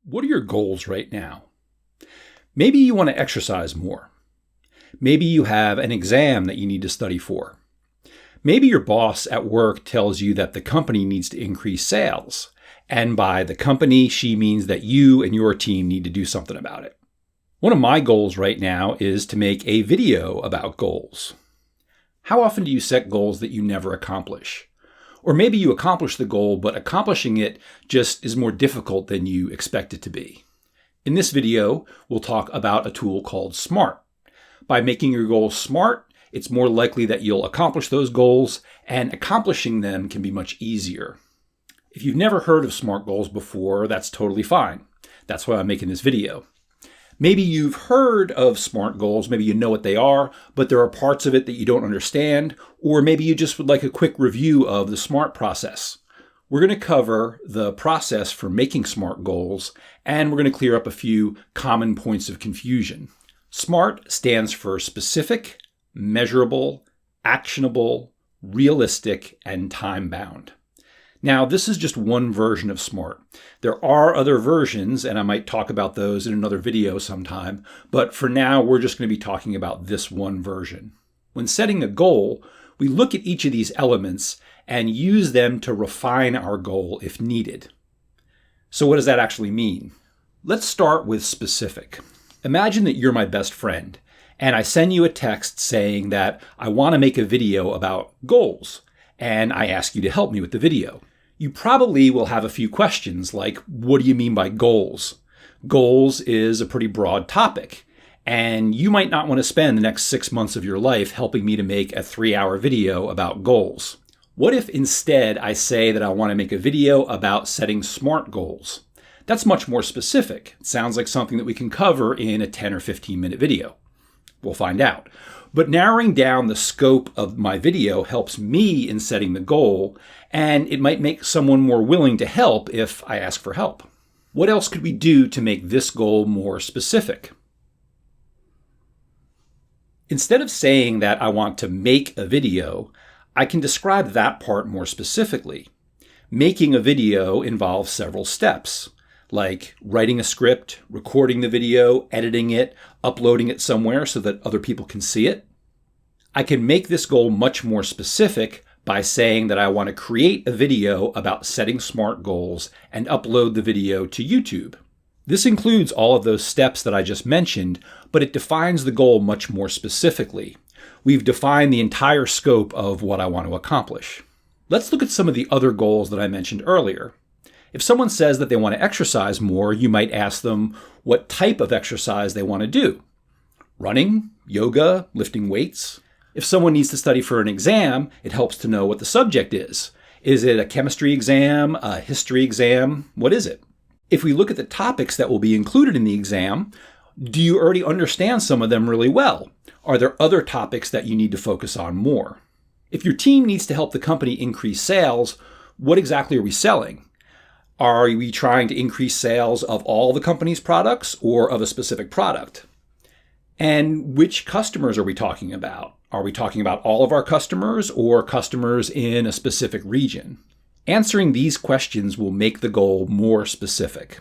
What are your goals right now? Maybe you want to exercise more. Maybe you have an exam that you need to study for. Maybe your boss at work tells you that the company needs to increase sales. And by the company, she means that you and your team need to do something about it. One of my goals right now is to make a video about goals. How often do you set goals that you never accomplish? Or maybe you accomplish the goal, but accomplishing it just is more difficult than you expect it to be. In this video, we'll talk about a tool called SMART. By making your goals SMART, it's more likely that you'll accomplish those goals, and accomplishing them can be much easier. If you've never heard of SMART goals before, that's totally fine. That's why I'm making this video. Maybe you've heard of SMART goals, maybe you know what they are, but there are parts of it that you don't understand, or maybe you just would like a quick review of the SMART process. We're going to cover the process for making SMART goals, and we're going to clear up a few common points of confusion. SMART stands for specific, measurable, actionable, realistic, and time-bound. Now, this is just one version of SMART. There are other versions, and I might talk about those in another video sometime, but for now, we're just going to be talking about this one version. When setting a goal, we look at each of these elements and use them to refine our goal if needed. So what does that actually mean? Let's start with specific. Imagine that you're my best friend, and I send you a text saying that I want to make a video about goals, and I ask you to help me with the video. You probably will have a few questions like, what do you mean by goals? Goals is a pretty broad topic, and you might not want to spend the next 6 months of your life helping me to make a 3-hour video about goals. What if instead I say that I want to make a video about setting SMART goals? That's much more specific. It sounds like something that we can cover in a 10 or 15-minute video. We'll find out. But narrowing down the scope of my video helps me in setting the goal, and it might make someone more willing to help if I ask for help. What else could we do to make this goal more specific? Instead of saying that I want to make a video, I can describe that part more specifically. Making a video involves several steps, like writing a script, recording the video, editing it, uploading it somewhere so that other people can see it. I can make this goal much more specific by saying that I want to create a video about setting SMART goals and upload the video to YouTube. This includes all of those steps that I just mentioned, but it defines the goal much more specifically. We've defined the entire scope of what I want to accomplish. Let's look at some of the other goals that I mentioned earlier. If someone says that they want to exercise more, you might ask them what type of exercise they want to do. Running, yoga, lifting weights. If someone needs to study for an exam, it helps to know what the subject is. Is it a chemistry exam, a history exam? What is it? If we look at the topics that will be included in the exam, do you already understand some of them really well? Are there other topics that you need to focus on more? If your team needs to help the company increase sales, what exactly are we selling? Are we trying to increase sales of all the company's products or of a specific product? And which customers are we talking about? Are we talking about all of our customers or customers in a specific region? Answering these questions will make the goal more specific.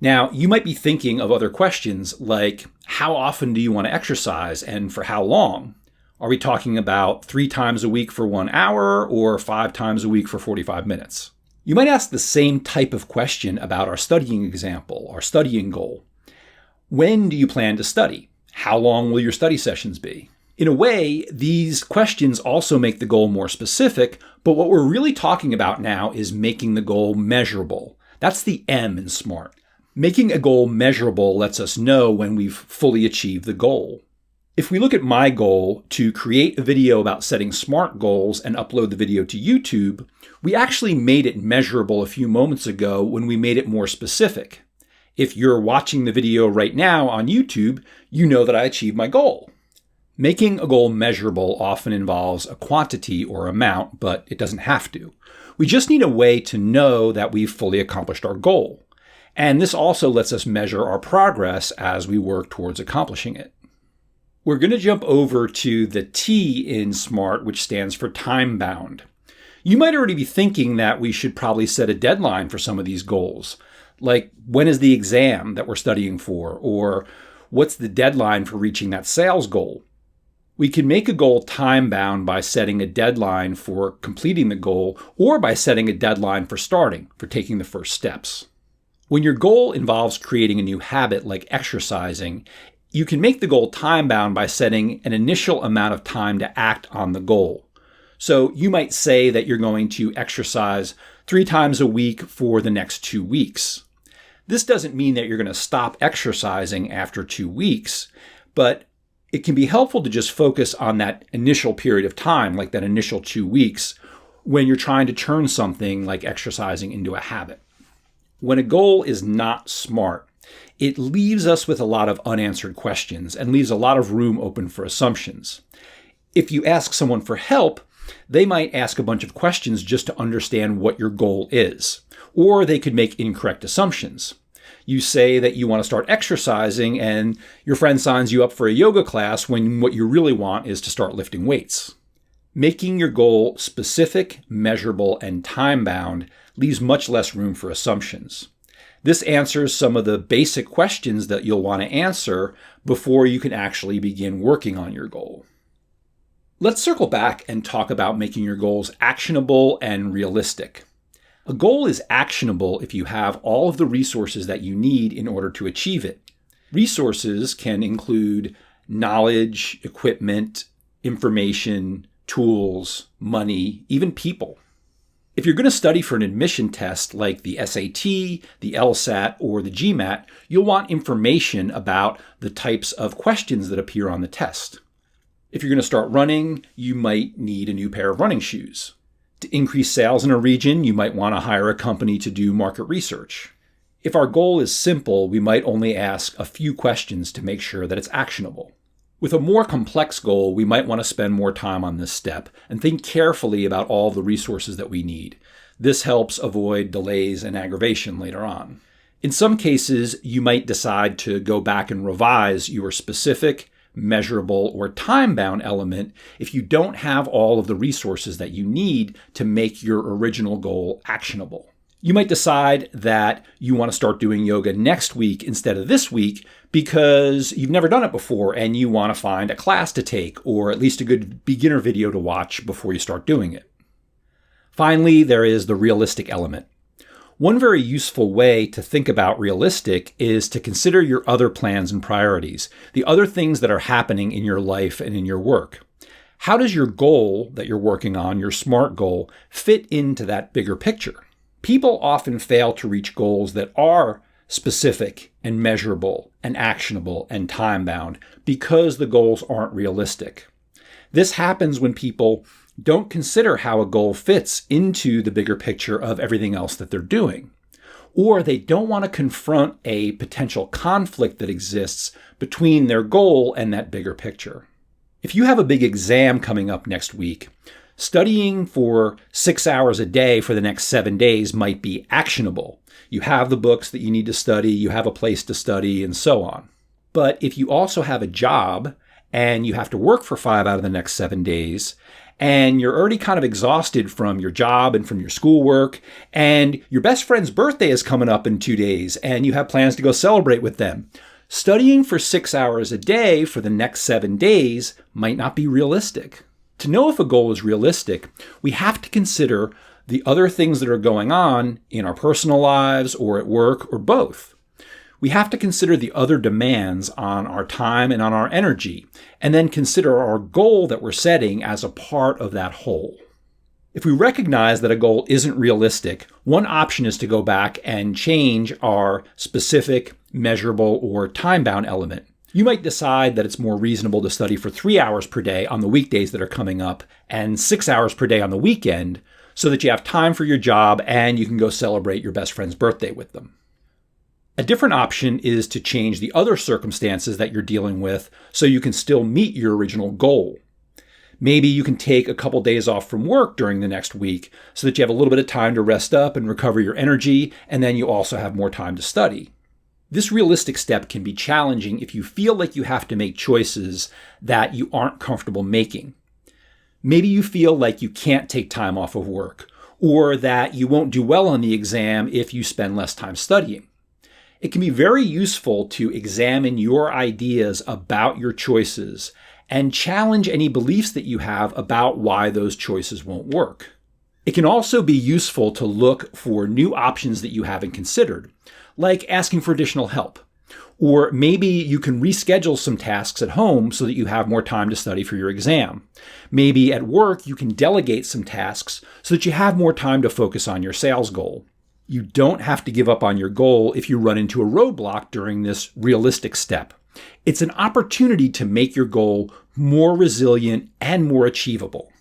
Now, you might be thinking of other questions like, how often do you want to exercise and for how long? Are we talking about 3 times a week for 1 hour or 5 times a week for 45 minutes? You might ask the same type of question about our studying example, our studying goal. When do you plan to study? How long will your study sessions be? In a way, these questions also make the goal more specific, but what we're really talking about now is making the goal measurable. That's the M in SMART. Making a goal measurable lets us know when we've fully achieved the goal. If we look at my goal to create a video about setting SMART goals and upload the video to YouTube, we actually made it measurable a few moments ago when we made it more specific. If you're watching the video right now on YouTube, you know that I achieved my goal. Making a goal measurable often involves a quantity or amount, but it doesn't have to. We just need a way to know that we've fully accomplished our goal. And this also lets us measure our progress as we work towards accomplishing it. We're going to jump over to the T in SMART, which stands for time-bound. You might already be thinking that we should probably set a deadline for some of these goals. like when is the exam that we're studying for, or what's the deadline for reaching that sales goal. We can make a goal time-bound by setting a deadline for completing the goal or by setting a deadline for starting, for taking the first steps. When your goal involves creating a new habit like exercising, you can make the goal time-bound by setting an initial amount of time to act on the goal. So you might say that you're going to exercise 3 times a week for the next 2 weeks. This doesn't mean that you're going to stop exercising after 2 weeks, but it can be helpful to just focus on that initial period of time, like that initial 2 weeks, when you're trying to turn something like exercising into a habit. When a goal is not SMART, it leaves us with a lot of unanswered questions and leaves a lot of room open for assumptions. If you ask someone for help, they might ask a bunch of questions just to understand what your goal is, or they could make incorrect assumptions. You say that you want to start exercising and your friend signs you up for a yoga class when what you really want is to start lifting weights. Making your goal specific, measurable, and time-bound leaves much less room for assumptions. This answers some of the basic questions that you'll want to answer before you can actually begin working on your goal. Let's circle back and talk about making your goals actionable and realistic. A goal is actionable if you have all of the resources that you need in order to achieve it. Resources can include knowledge, equipment, information, tools, money, even people. If you're going to study for an admission test like the SAT, the LSAT, or the GMAT, you'll want information about the types of questions that appear on the test. If you're going to start running, you might need a new pair of running shoes. To increase sales in a region, you might want to hire a company to do market research. If our goal is simple, we might only ask a few questions to make sure that it's actionable. With a more complex goal, we might want to spend more time on this step and think carefully about all the resources that we need. This helps avoid delays and aggravation later on. In some cases, you might decide to go back and revise your specific, measurable, or time-bound element if you don't have all of the resources that you need to make your original goal actionable. You might decide that you want to start doing yoga next week instead of this week because you've never done it before and you want to find a class to take or at least a good beginner video to watch before you start doing it. Finally, there is the realistic element. One very useful way to think about realistic is to consider your other plans and priorities, the other things that are happening in your life and in your work. How does your goal that you're working on, your SMART goal, fit into that bigger picture? People often fail to reach goals that are specific and measurable and actionable and time-bound because the goals aren't realistic. This happens when people don't consider how a goal fits into the bigger picture of everything else that they're doing. Or they don't want to confront a potential conflict that exists between their goal and that bigger picture. If you have a big exam coming up next week, studying for 6 hours a day for the next 7 days might be actionable. You have the books that you need to study, you have a place to study, and so on. But if you also have a job and you have to work for 5 out of the next 7 days, and you're already kind of exhausted from your job and from your schoolwork, and your best friend's birthday is coming up in 2 days, and you have plans to go celebrate with them, studying for 6 hours a day for the next 7 days might not be realistic. To know if a goal is realistic, we have to consider the other things that are going on in our personal lives or at work or both. We have to consider the other demands on our time and on our energy, and then consider our goal that we're setting as a part of that whole. If we recognize that a goal isn't realistic, one option is to go back and change our specific, measurable, or time-bound element. You might decide that it's more reasonable to study for 3 hours per day on the weekdays that are coming up and 6 hours per day on the weekend so that you have time for your job and you can go celebrate your best friend's birthday with them. A different option is to change the other circumstances that you're dealing with so you can still meet your original goal. Maybe you can take a couple days off from work during the next week so that you have a little bit of time to rest up and recover your energy, and then you also have more time to study. This realistic step can be challenging if you feel like you have to make choices that you aren't comfortable making. Maybe you feel like you can't take time off of work, or that you won't do well on the exam if you spend less time studying. It can be very useful to examine your ideas about your choices and challenge any beliefs that you have about why those choices won't work. It can also be useful to look for new options that you haven't considered, like asking for additional help. Or maybe you can reschedule some tasks at home so that you have more time to study for your exam. Maybe at work you can delegate some tasks so that you have more time to focus on your sales goal. You don't have to give up on your goal if you run into a roadblock during this realistic step. It's an opportunity to make your goal more resilient and more achievable.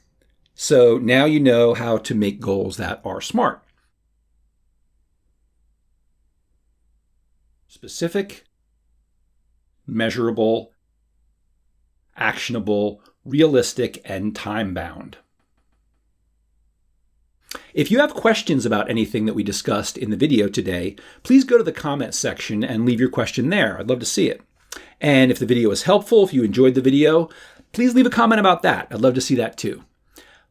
So now you know how to make goals that are smart. Specific, measurable, actionable, realistic, and time-bound. If you have questions about anything that we discussed in the video today, please go to the comments section and leave your question there. I'd love to see it. And if the video was helpful, if you enjoyed the video, please leave a comment about that. I'd love to see that too.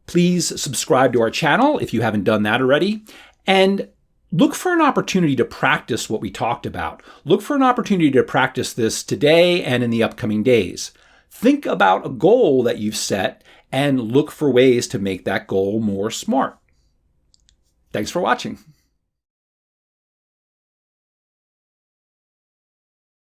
Please subscribe to our channel if you haven't done that already. And look for an opportunity to practice what we talked about. Look for an opportunity to practice this today and in the upcoming days. Think about a goal that you've set and look for ways to make that goal more smart. Thanks for watching.